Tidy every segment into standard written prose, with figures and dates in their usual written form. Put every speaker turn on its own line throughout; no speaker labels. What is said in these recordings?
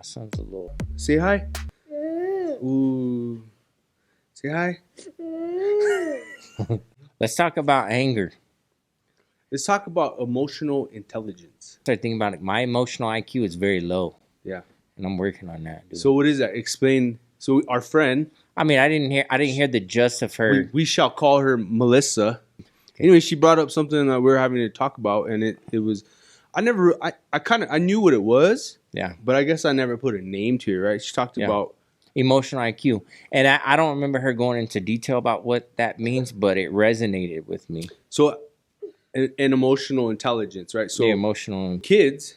My son's a little.
Say hi. Ooh. Say hi.
Let's talk about anger.
Let's talk about emotional intelligence.
Start thinking about it. My emotional IQ is very low.
Yeah.
And I'm working on that, dude.
So what is that? Explain. So our friend.
I mean, I didn't hear the gist of her.
We shall call her Melissa. Okay. Anyway, she brought up something that we were having to talk about, and it was. I knew what it was.
Yeah.
But I guess I never put a name to it, right? She talked about
emotional IQ. And I don't remember her going into detail about what that means, but it resonated with me.
So, an emotional intelligence, right? So,
the emotional
kids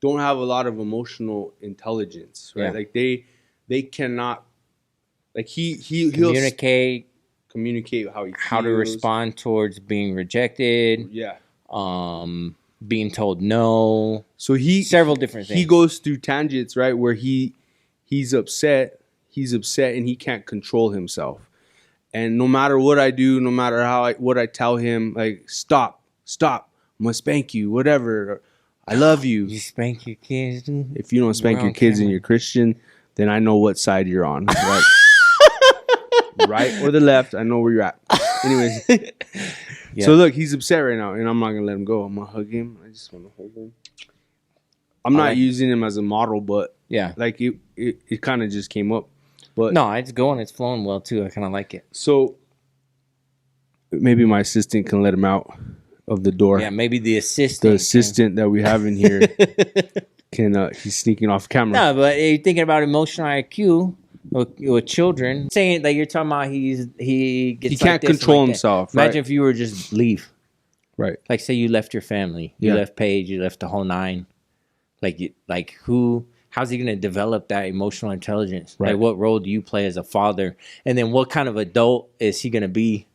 don't have a lot of emotional intelligence, right? Yeah. Like they cannot, like he'll communicate how he feels.
How to respond towards being rejected.
Yeah.
Being told no.
So
several different things.
He goes through tangents, right, where he's upset and he can't control himself. And no matter what I do, no matter what I tell him, like stop, I'm gonna spank you, whatever. I love you.
You spank your kids, dude?
If you don't spank your kids and you're Christian, then I know what side you're on. Right, right or the left, I know where you're at. Anyways. Yeah. So look, he's upset right now, and I'm not gonna let him go. I'm gonna hug him. I just want to hold him. I'm not using him as a model, but
yeah,
like it kind of just came up. But
no, it's going, it's flowing well too. I kind of like it.
So maybe my assistant can let him out of the door.
Yeah, maybe the assistant
that we have in here can. He's sneaking off camera.
No, but you're thinking about emotional IQ. With children, saying that you're talking about he
can't control himself.
Imagine if you were just leave,
right?
Like say you left your family, you left Paige, you left the whole nine. How's he going to develop that emotional intelligence? Right. Like what role do you play as a father, and then what kind of adult is he going to be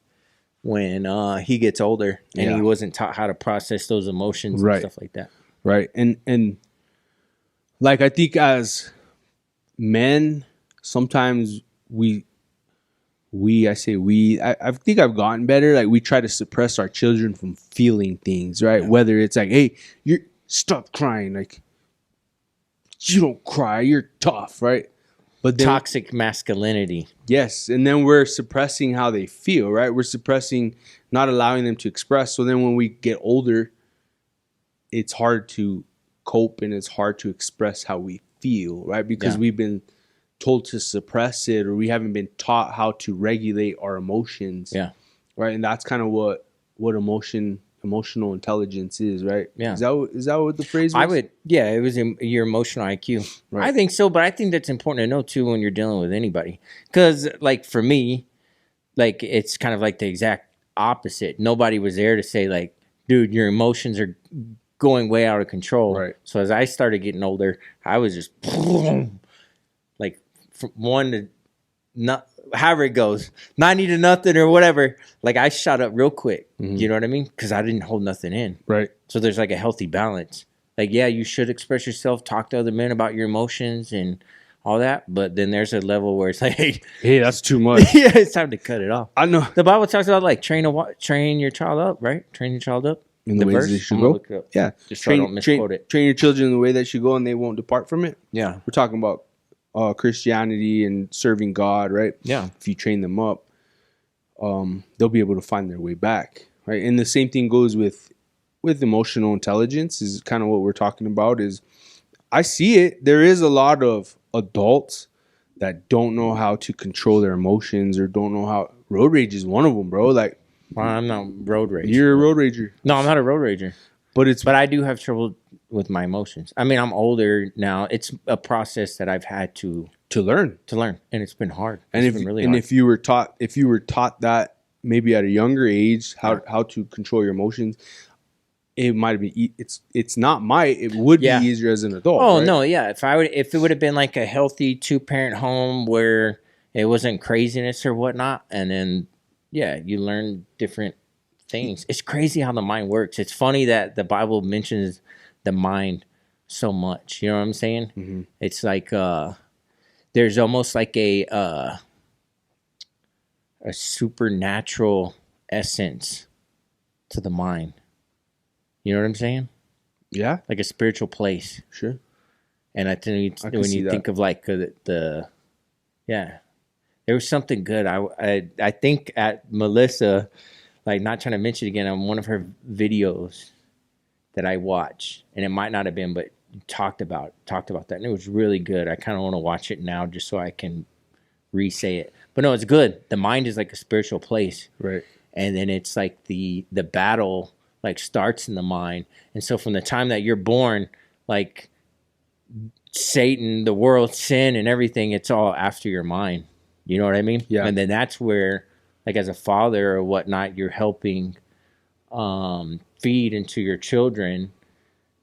when he gets older and he wasn't taught how to process those emotions and stuff like that?
Right, and like I think as men. Sometimes I think I've gotten better. Like we try to suppress our children from feeling things, right? Yeah. Whether it's like, hey, stop crying. Like you don't cry. You're tough, right?
But then, toxic masculinity.
Yes. And then we're suppressing how they feel, right? We're suppressing, not allowing them to express. So then when we get older, it's hard to cope and it's hard to express how we feel, right? Because we've been told to suppress it, or we haven't been taught how to regulate our emotions. Yeah. Right. And that's kind of what emotional intelligence is, right? Yeah. Is that what the phrase was?
It was your emotional IQ. Right. I think so, but I think that's important to know too when you're dealing with anybody. Because like for me, like it's kind of like the exact opposite. Nobody was there to say like, dude, your emotions are going way out of control. Right. So as I started getting older, I was just like from one to not, however it goes, 90 to nothing or whatever. Like I shot up real quick. Mm-hmm. You know what I mean? Because I didn't hold nothing in. Right. So there's like a healthy balance. Like, yeah, you should express yourself, talk to other men about your emotions and all that. But then there's a level where it's like,
hey, that's too much.
Yeah, it's time to cut it off.
I know.
The Bible talks about like train your child up, right? Train your child up.
In the ways they should go. Look it up. Yeah.
Just so I don't misquote it.
Train your children in the way they should go and they won't depart from it.
Yeah.
We're talking about Christianity and serving God, right?
Yeah.
If you train them up, they'll be able to find their way back, right? And the same thing goes with emotional intelligence is kind of what we're talking about is I see it. There is a lot of adults that don't know how to control their emotions or don't know how. Road rage is one of them, bro. Like,
well, I'm not road rage.
You're a road rager.
No, I'm not a road rager. But I do have trouble with my emotions. I mean, I'm older now. It's a process that I've had to learn, and it's been hard. It's been really hard.
If you were taught that maybe at a younger age how to control your emotions, it might be. It would be easier as an adult.
Oh
right?
No, yeah. If it would have been like a healthy 2-parent home where it wasn't craziness or whatnot, and then you learn different things. It's crazy how the mind works. It's funny that the Bible mentions the mind so much. You know what I'm saying? Mm-hmm. It's like there's almost like a supernatural essence to the mind. You know what I'm saying?
Yeah.
Like a spiritual place.
Sure.
And I think
I can
when
see
you
that.
think of like the yeah, there was something good. I think at Melissa, like not trying to mention it again, on one of her videos that I watched, and it might not have been, but talked about that, and it was really good. I kind of want to watch it now just so I can re-say it. But no, it's good. The mind is like a spiritual place,
Right.
and then it's like the battle like starts in the mind, and so from the time that you're born, like Satan, the world, sin, and everything, it's all after your mind. You know what I mean?
Yeah.
And then that's where, like as a father or whatnot, you're helping feed into your children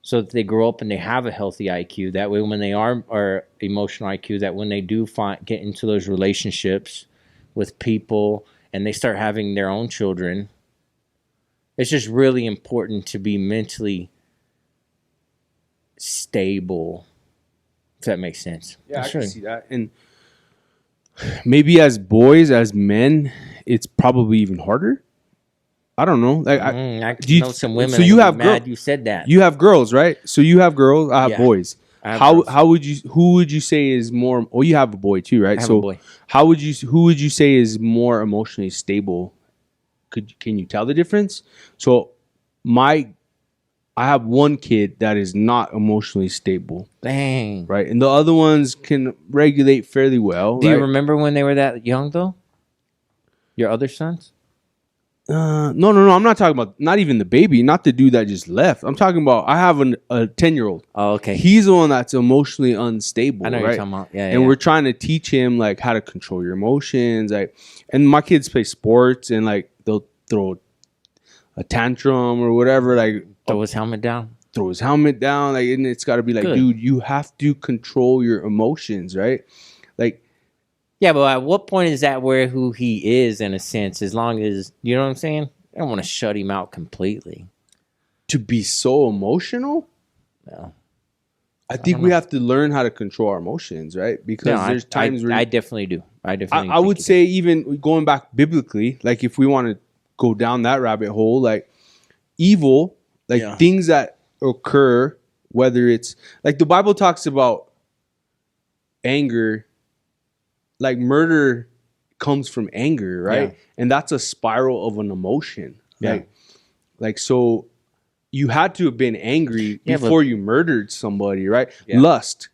so that they grow up and they have a healthy IQ. That way, when they are emotional IQ, that when they do get into those relationships with people and they start having their own children, it's just really important to be mentally stable. If that makes sense.
Yeah, I can see that. And maybe as boys, as men, it's probably even harder. I don't know. Like,
I know some women.
So you have
mad you said that.
You have girls, right? So you have girls. I have boys.
I have girls.
How would you? Who would you say is more? Oh, you have a boy too, right?
I have a boy.
How would you? Who would you say is more emotionally stable? Can you tell the difference? So I have one kid that is not emotionally stable.
Dang.
Right, and the other ones can regulate fairly well.
Do you remember when they were that young though? Your other sons?
No. I'm not talking about not even the baby, not the dude that just left. I'm talking about I have a 10-year-old.
Oh, okay.
He's the one that's emotionally unstable.
I know
right?
what you're talking about. Yeah,
and we're trying to teach him like how to control your emotions. Like, and my kids play sports and like they'll throw a tantrum or whatever. Like
throw his helmet down.
Like, and it's got to be like,
Good.
dude, you have to control your emotions, right? Like.
Yeah, but at what point is that where who he is in a sense? As long as, you know what I'm saying? I don't want to shut him out completely.
To be so emotional?
No.
I think we have to learn how to control our emotions, right? Because there's times where
I definitely do.
I would say even going back biblically, like if we want to go down that rabbit hole, like evil, like things that occur, whether it's like the Bible talks about anger. Like murder comes from anger, right? Yeah. And that's a spiral of an emotion.
Yeah.
Like so you had to have been angry before you murdered somebody, right? Yeah. Lust.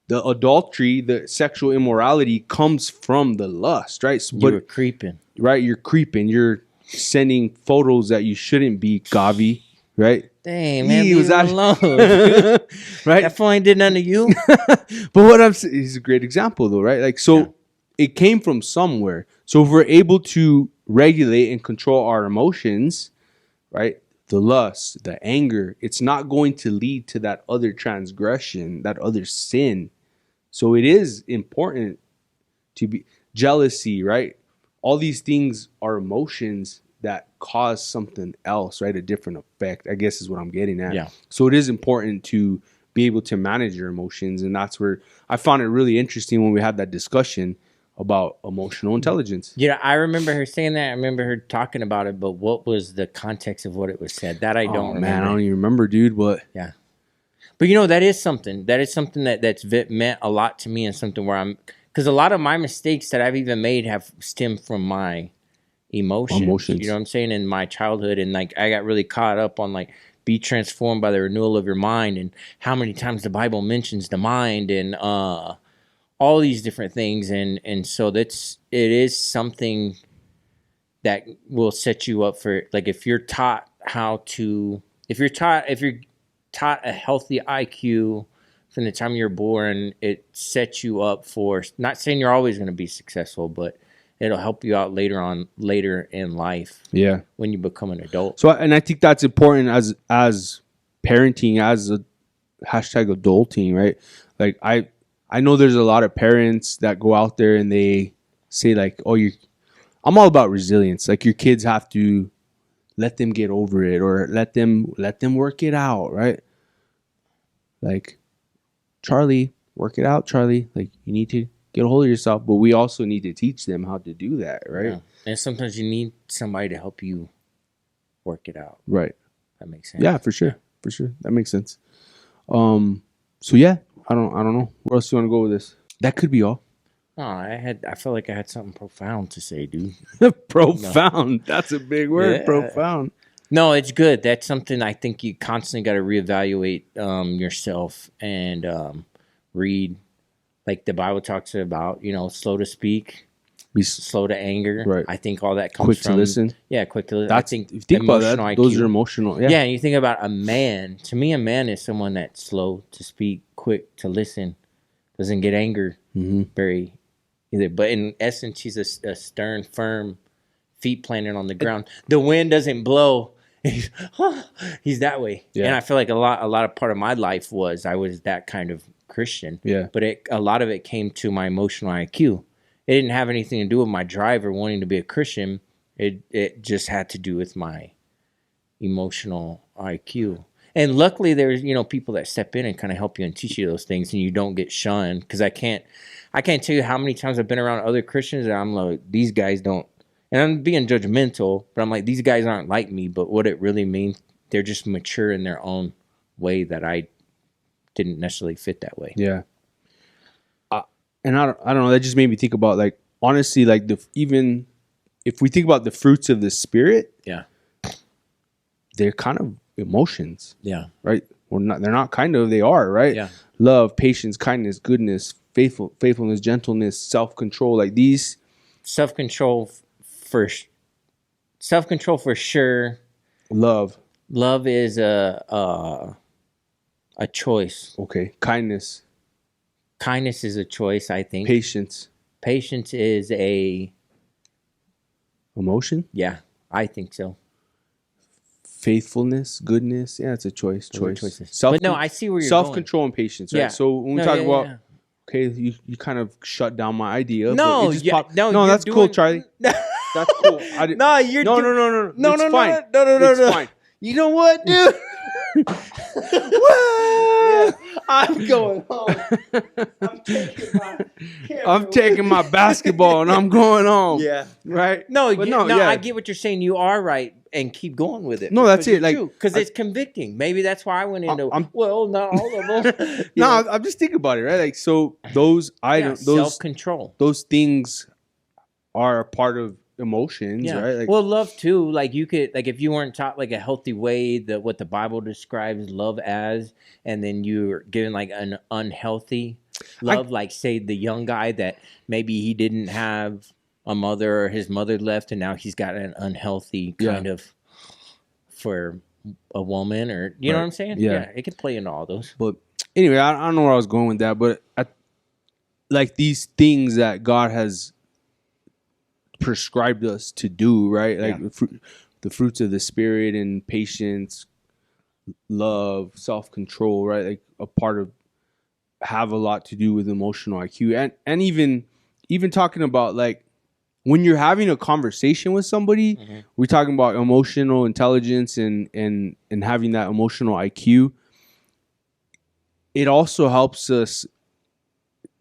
The adultery, the sexual immorality comes from the lust, right?
But you're creeping.
Right? You're creeping. You're sending photos that you shouldn't be, Gavi, right?
Dang, man, leave him alone. Right? That phone ain't did nothing to you.
But what I'm saying, he's a great example though, right? Like, so it came from somewhere. So if we're able to regulate and control our emotions, right? The lust, the anger, it's not going to lead to that other transgression, that other sin. So it is important to be jealousy, right? All these things are emotions that cause something else, right? A different effect, I guess is what I'm getting at.
Yeah.
So it is important to be able to manage your emotions. And that's where I found it really interesting when we had that discussion about emotional intelligence.
Yeah, I remember her saying that. I remember her talking about it, but what was the context of what it was said? That I don't remember.
Man, I don't even remember, dude, but...
Yeah. But, you know, that is something. That is something that's meant a lot to me and something where I'm... Because a lot of my mistakes that I've even made have stemmed from my emotions. You know what I'm saying? In my childhood. And, like, I got really caught up on, like, be transformed by the renewal of your mind and how many times the Bible mentions the mind and all these different things. And so it is something that will set you up for, like, if you're taught if you're taught a healthy IQ from the time you're born, it sets you up for, not saying you're always going to be successful, but it'll help you out later in life.
Yeah.
When you become an adult.
So, and I think that's important as parenting, as a #adulting, right? Like I know there's a lot of parents that go out there and they say like, oh, I'm all about resilience. Like your kids have to let them get over it or let them work it out, right? Like, Charlie, work it out, Charlie. Like, you need to get a hold of yourself, but we also need to teach them how to do that, right?
Yeah. And sometimes you need somebody to help you work it out.
Right.
That makes sense.
Yeah, for sure. For sure. That makes sense. So yeah, I don't know. Where else do you want to go with this? That could be all.
Oh, I felt like I had something profound to say, dude.
Profound. That's a big word.
Yeah.
Profound.
No, it's good. That's something I think you constantly got to reevaluate yourself and read. Like the Bible talks about, slow to speak, be slow to anger.
Right.
I think all that comes
quick
from
to listen.
Yeah, quick to listen.
That's, if you think about that,
IQ.
those are emotional. Yeah.
Yeah, and you think about a man. To me, a man is someone that's slow to speak, quick to listen, doesn't get anger very either. But in essence, he's a stern, firm, feet planted on the ground. The wind doesn't blow. He's that way. Yeah. And I feel like a lot of part of my life I was that kind of Christian.
Yeah.
But a lot of it came to my emotional IQ. It didn't have anything to do with my drive or wanting to be a Christian. It just had to do with my emotional IQ. And luckily there's, people that step in and kind of help you and teach you those things, and you don't get shunned. Because I can't tell you how many times I've been around other Christians and I'm like, these guys don't, and I'm being judgmental, but I'm like, these guys aren't like me. But what it really means, they're just mature in their own way that I didn't necessarily fit that way.
Yeah. And I don't know. That just made me think about, like, honestly, like even if we think about the fruits of the Spirit,
yeah,
they're kind of emotions.
Yeah.
Right. Well, they're not kind of. They are, right.
Yeah.
Love, patience, kindness, goodness, faithfulness, gentleness, self-control. Like these.
Self-control for sure.
Love
is a choice.
Okay. Kindness
is a choice, I think.
Patience
is a
emotion.
Yeah, I think so.
Faithfulness, goodness, yeah, it's a choice.
Choices. But no, I see where you're
self-control and patience, right?
Yeah.
So when we talk about, okay, you kind of shut down my idea.
No,
but it just no, that's cool, Charlie. That's cool. No,
you're
no. It's fine.
No.
It's fine.
You know what, dude? Yeah, I'm going home.
I'm taking my basketball and I'm going home.
Yeah.
Right?
No, I get what you're saying. You are right, and keep going with it.
No, that's it. Like,
because it's convicting. Maybe that's why I went into. Not all of them.
I'm just thinking about it, right? Like, so those items,
self-control,
those things are a part of emotions, right?
Like, well, love too. Like, you could, like, if you weren't taught like a healthy way that what the Bible describes love as, and then you're given like an unhealthy love, like say the young guy that maybe he didn't have a mother or his mother left, and now he's got an unhealthy kind of for a woman, or you know what I'm saying? Yeah, it could play into all those.
But anyway, I don't know where I was going with that, but like these things that God has prescribed us to do, right? Like the fruits of the Spirit and patience, love, self-control, right? Like a part of have a lot to do with emotional IQ, and even talking about like when you're having a conversation with somebody, we're talking about emotional intelligence and having that emotional IQ. It also helps us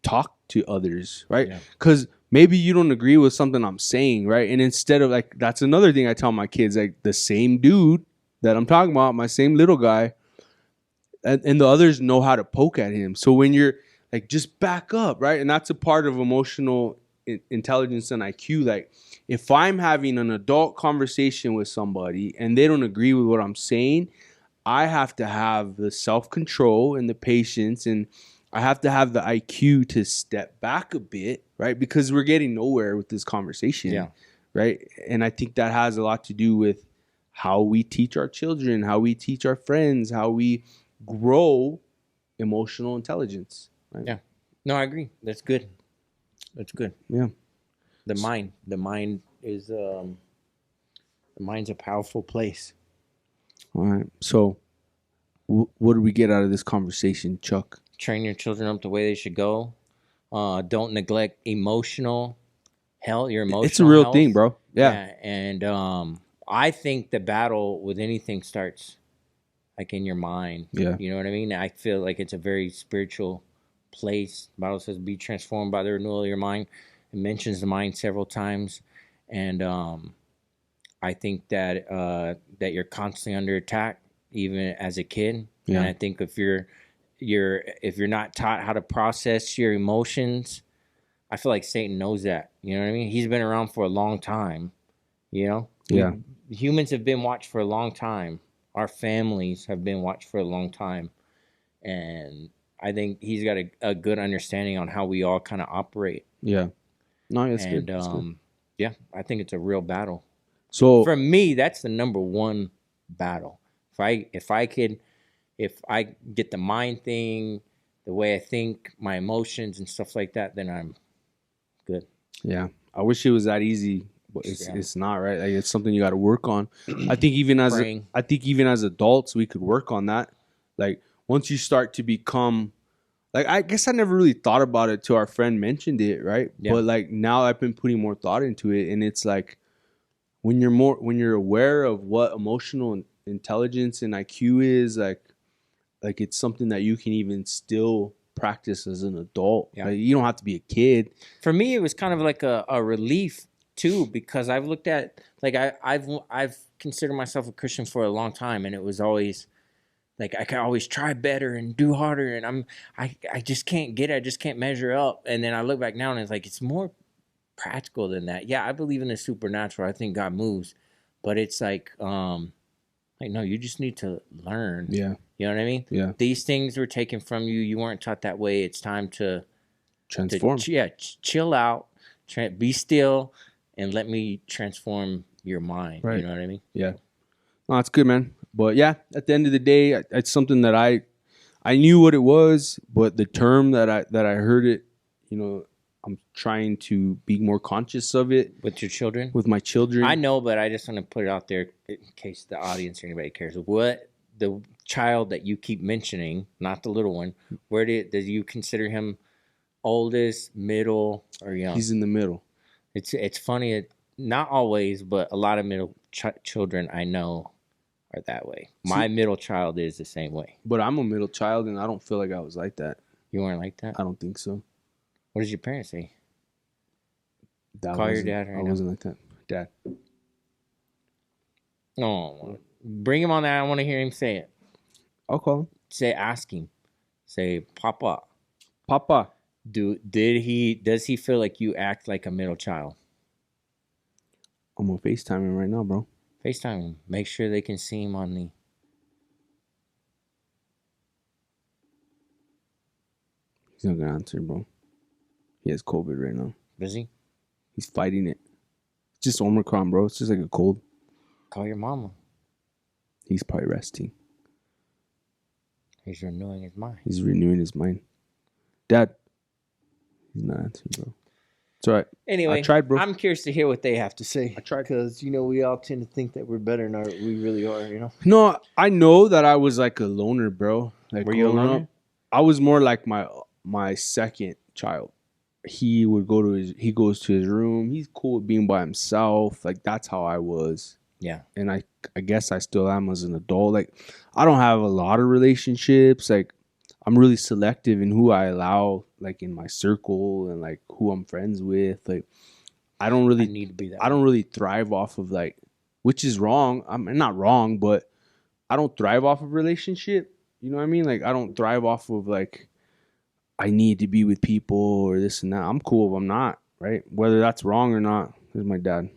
talk to others, right? Because maybe you don't agree with something I'm saying, right? And instead of like, that's another thing I tell my kids, like the same dude that I'm talking about, my same little guy, and the others know how to poke at him. So when you're like, just back up, right? And that's a part of emotional intelligence and IQ. Like if I'm having an adult conversation with somebody and they don't agree with what I'm saying, I have to have the self-control and the patience, and I have to have the IQ to step back a bit, right? Because we're getting nowhere with this conversation, right? And I think that has a lot to do with how we teach our children, how we teach our friends, how we grow emotional intelligence. Right?
Yeah. No, I agree. That's good.
Yeah.
The mind is the mind's a powerful place.
All right. So what do we get out of this conversation, Chuck?
Train your children up the way they should go. Don't neglect your emotional
It's a real
health.
thing, bro. Yeah.
And I think the battle with anything starts like in your mind.
Yeah.
You know what I mean? I feel like it's a very spiritual place. The Bible says be transformed by the renewal of your mind. It mentions the mind several times. And I think that that you're constantly under attack, even as a kid.
Yeah.
And I think if you're if you're not taught how to process your emotions, I feel like Satan knows that. You know what I mean? He's been around for a long time. You know,
Yeah.
Humans have been watched for a long time. Our families have been watched for a long time, and I think he's got a good understanding on how we all kind of operate.
Yeah. No, that's
And
good. That's good.
yeah, I think it's a real battle.
So
For me, that's the number one battle. If I get the mind thing, the way I think, my emotions and stuff like that, then I'm good.
yeah, I wish it was that easy, but it's not, right? Like, it's something you got to work on. I think even as adults, we could work on that. Like once you start to become, like, I guess I never really thought about it till our friend mentioned it, right?
Yeah.
But like now I've been putting more thought into it, and it's like when you're aware of what emotional intelligence and IQ is, like it's something that you can even still practice as an adult.
Yeah.
Like, you don't have to be a kid.
For me, it was kind of like a relief too, because I've looked at, like, I've considered myself a Christian for a long time, and it was always like I can always try better and do harder, and I just can't get it. I just can't measure up. And then I look back now, and it's like it's more practical than that. Yeah, I believe in the supernatural. I think God moves, but it's like no, you just need to learn.
Yeah.
You know what I mean?
Yeah.
These things were taken from you. You weren't taught that way. It's time to
transform.
Chill out, be still, and let me transform your mind.
Right.
You know what I mean?
Yeah. No, it's good, man. But yeah, at the end of the day, it's something that I knew what it was, but the term that I heard it, I'm trying to be more conscious of it
with your children.
With my children,
I know, but I just want to put it out there in case the audience or anybody cares. What the child that you keep mentioning, not the little one, where do you consider him? Oldest, middle, or young?
He's in the middle.
It's funny, not always, but a lot of middle children I know are that way. My middle child is the same way.
But I'm a middle child, and I don't feel like I was like that.
You weren't like that?
I don't think so.
What did your parents say? Call your dad right now.
I wasn't like that. Dad.
No. Bring him on that. I want to hear him say it.
I'll call him.
Ask him. Say, Papa.
Papa.
Does he feel like you act like a middle child?
I'm gonna FaceTime him right now, bro.
FaceTime him. Make sure they can see him on the...
He's not gonna answer, bro. He has COVID right now.
Does he?
He's fighting it. It's just Omicron, bro. It's just like a cold.
Call your mama.
He's probably resting.
He's renewing his mind.
Dad. He's not answering, bro. It's all right.
Anyway,
I tried, bro.
I'm curious to hear what they have to say.
I tried.
Because, we all tend to think that we're better than we really are,
No, I know that I was like a loner, bro. Like,
were you a loner?
I was more like my second child. He goes to his room. He's cool with being by himself. Like, that's how I was.
Yeah.
And I guess I still am as an adult. Like, I don't have a lot of relationships. Like, I'm really selective in who I allow, like, in my circle and like who I'm friends with. Like, I don't really
need to be that.
I don't really thrive off of, like, which is wrong. I'm not wrong, but I don't thrive off of relationship. You know what I mean? Like, I don't thrive off of, like, I need to be with people or this and that. I'm cool if I'm not, right? Whether that's wrong or not. There's my dad.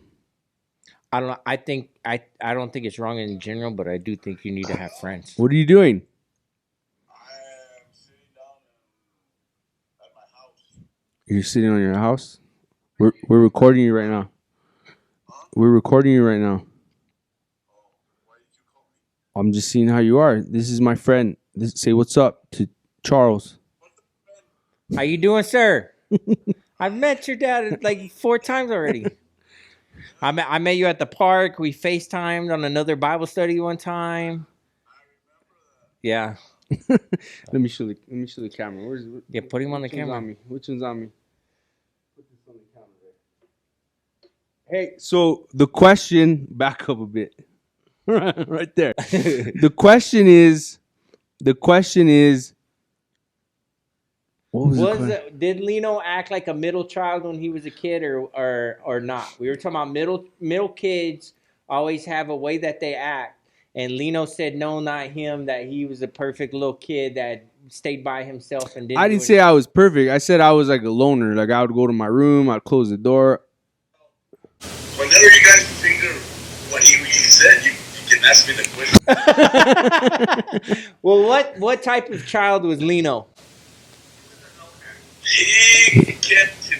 I don't know. I don't think it's wrong in general, but I do think you need to have friends.
What are you doing?
I am sitting down at my house.
You're sitting on your house? We're recording you right now.
Huh?
We're recording you right now.
Oh, why did you call me?
I'm just seeing how you are. This is my friend. Say what's up to Charles.
How you doing, sir? I've met your dad like 4 times already. I met you at the park. We FaceTimed on another Bible study one time.
I remember that.
Yeah.
Let me show the camera.
Yeah, put him on the
Which one's
camera.
on me? Which one's on me? Put this on the camera there. Hey, so the question, back up a bit. Right there. The question is, what was the question?
Did Lino act like a middle child when he was a kid or not? We were talking about middle kids always have a way that they act. And Lino said no, not him, that he was a perfect little kid that stayed by himself and didn't.
I didn't say I was perfect. I said I was like a loner. Like I would go to my room, I'd close the door.
Whenever you guys figure what he really said, you can ask me the question.
Well, what type of child was Lino?
He kept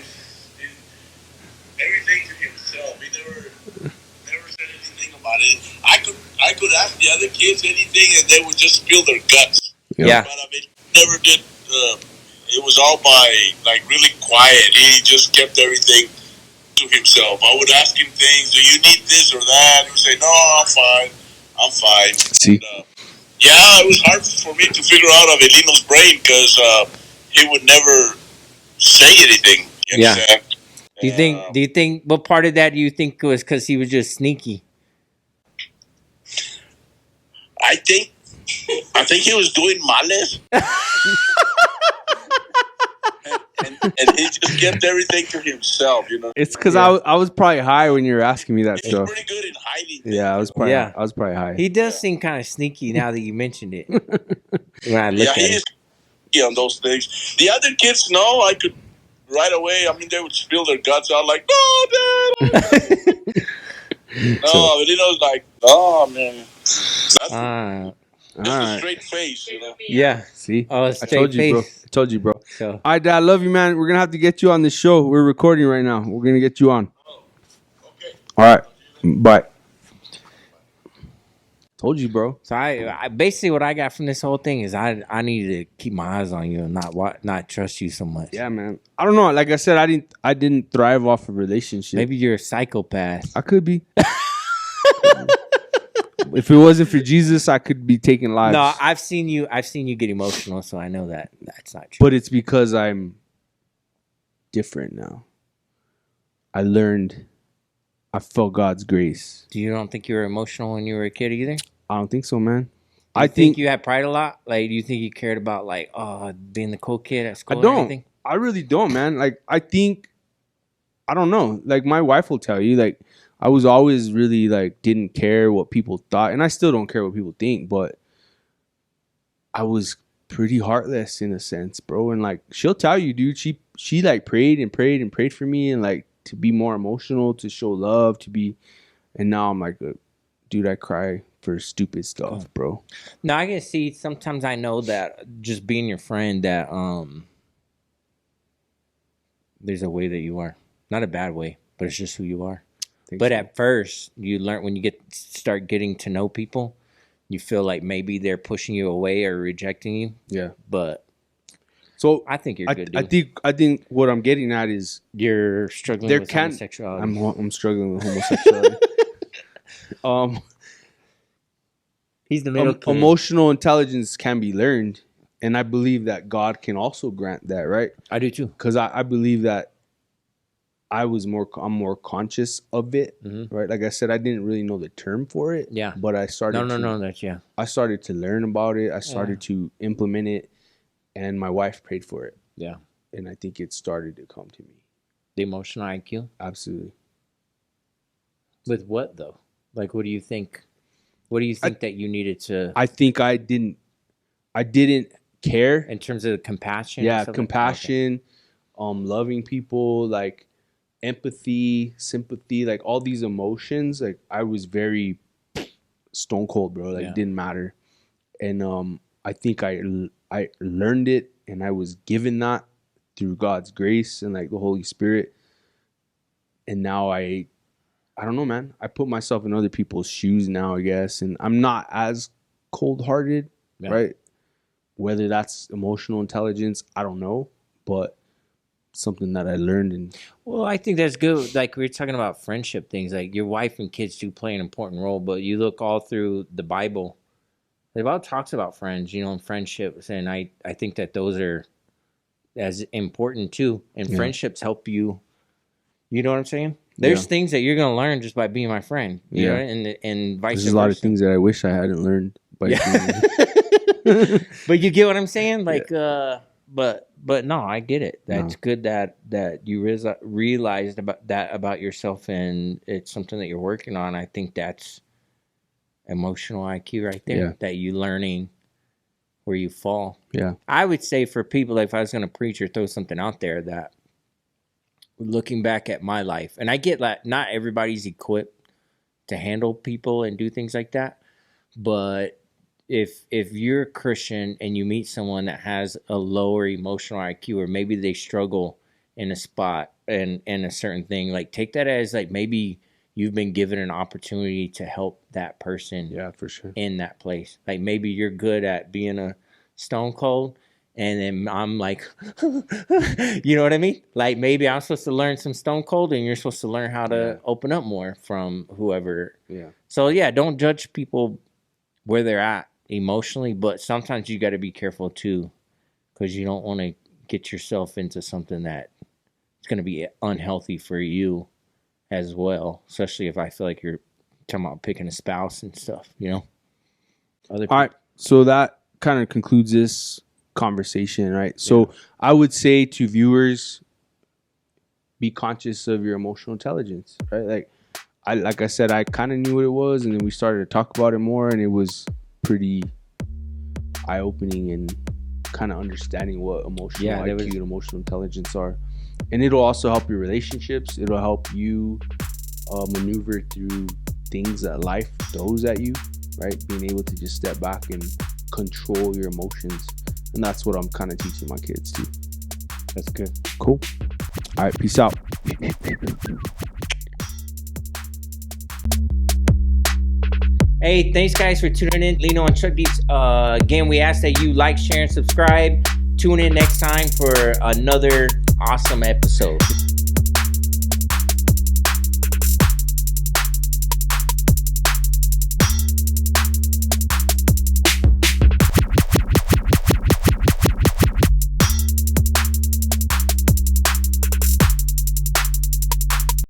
everything to himself. He never said anything about it. I could ask the other kids anything, and they would just spill their guts.
Yeah.
But I mean, never did. It was all by like really quiet. He just kept everything to himself. I would ask him things. Do you need this or that? He would say, "No, I'm fine. I'm fine."
See.
And, yeah, it was hard for me to figure out Avelino's brain because he would never say anything. You
Yeah.
understand?
Do you think what part of that do you think was because he was just sneaky?
I think he was doing males. and he just kept everything to himself, you know.
It's because I was probably high when you were asking me that
He's
stuff.
pretty good in hiding.
Yeah, I was probably high.
He does seem kind of sneaky now that you mentioned it. When I look at
he
it.
is sneaky on those things. The other kids know I could right away. I mean, they would spill their guts out like, "No, Dad." No, but he knows like, "Oh man, that's
all
a
right.
straight face," you know.
Yeah.
See,
Oh,
I told you, bro.
face.
I told you, bro.
So.
All right, Dad, I love you, man. We're gonna have to get you on the show. We're recording right now. We're gonna get you on.
Okay.
All right, bye. Told you, bro.
So I basically what I got from this whole thing is I need to keep my eyes on you and not trust you so much.
Yeah, man. I don't know. Like I said, I didn't thrive off a relationship.
Maybe you're a psychopath.
I could be. If it wasn't for Jesus, I could be taking lives.
No, I've seen you get emotional, so I know that that's not true.
But it's because I'm different now. I learned. I felt God's grace.
Do you don't think you were emotional when you were a kid either?
I don't think so, man.
I think you had pride a lot. Like, do you think you cared about like being the cool kid at school?
I don't.
Or anything?
I really don't, man. Like, I don't know. Like, my wife will tell you, like, I was always really like didn't care what people thought, and I still don't care what people think. But I was pretty heartless in a sense, bro. And like, she'll tell you, dude. She like prayed and prayed and prayed for me, and like to be more emotional, to show love, to be. And now I'm like, dude, I cry for stupid stuff, bro.
No, I can see. Sometimes I know that just being your friend, that there's a way that you are, not a bad way, but it's just who you are. But at first, you learn when you start getting to know people, you feel like maybe they're pushing you away or rejecting you.
Yeah,
but
so
I think you're good. Dude.
I think what I'm getting at is
you're struggling with homosexuality.
I'm struggling with homosexuality.
He's the middle.
Emotional intelligence can be learned, and I believe that God can also grant that, right?
I do too,
because I believe that I'm more conscious of it, right? Like I said, I didn't really know the term for it, but I started. I started to learn about it. I started to implement it, and my wife prayed for it.
Yeah,
and I think it started to come to me.
The emotional IQ,
absolutely.
With what though? Like, what do you think? What do you think that you needed to?
I think I didn't care
in terms of compassion.
Yeah, compassion, loving people, like empathy, sympathy, like all these emotions. Like I was very stone cold, bro. Like it didn't matter, and I think I learned it, and I was given that through God's grace and like the Holy Spirit, and now I don't know, man. I put myself in other people's shoes now, I guess, and I'm not as cold-hearted, right? Whether that's emotional intelligence, I don't know, but something that I learned. And
well, I think that's good. Like we were talking about friendship things, like your wife and kids do play an important role, but you look all through the Bible. The Bible talks about friends, and friendships, and I think that those are as important too. And friendships help you. You know what I'm saying? There's things that you're gonna learn just by being my friend. You know, and vice versa.
There's a lot of things that I wish I hadn't learned by being.
But you get what I'm saying? Like, but no, I get it. That's good that you realized about yourself, and it's something that you're working on. I think that's emotional IQ right there. That you learning where you fall.
Yeah.
I would say for people, like if I was going to preach or throw something out there, that looking back at my life, and I get that not everybody's equipped to handle people and do things like that, but if you're a Christian and you meet someone that has a lower emotional IQ, or maybe they struggle in a spot and a certain thing, like take that as like maybe you've been given an opportunity to help that person.
Yeah, for sure.
In that place. Like maybe you're good at being a stone cold, and then I'm like, you know what I mean? Like maybe I'm supposed to learn some stone cold, and you're supposed to learn how to open up more from whoever.
Yeah.
So yeah, don't judge people where they're at emotionally, but sometimes you got to be careful too, because you don't want to get yourself into something that it's going to be unhealthy for you as well, especially if I feel like you're talking about picking a spouse and stuff, you know?
All right. So that kind of concludes this conversation, right? So I would say to viewers, be conscious of your emotional intelligence, right? Like I said, I kind of knew what it was, and then we started to talk about it more, and it was pretty eye-opening and kind of understanding what emotional IQ and emotional intelligence are. And it'll also help your relationships. It'll help you maneuver through things that life throws at you, right? Being able to just step back and control your emotions. And that's what I'm kind of teaching my kids too.
That's good.
Cool. All right. Peace out.
Hey, thanks guys for tuning in. Lino and Chuck Beats. Again, we ask that you like, share, and subscribe. Tune in next time for another awesome episode.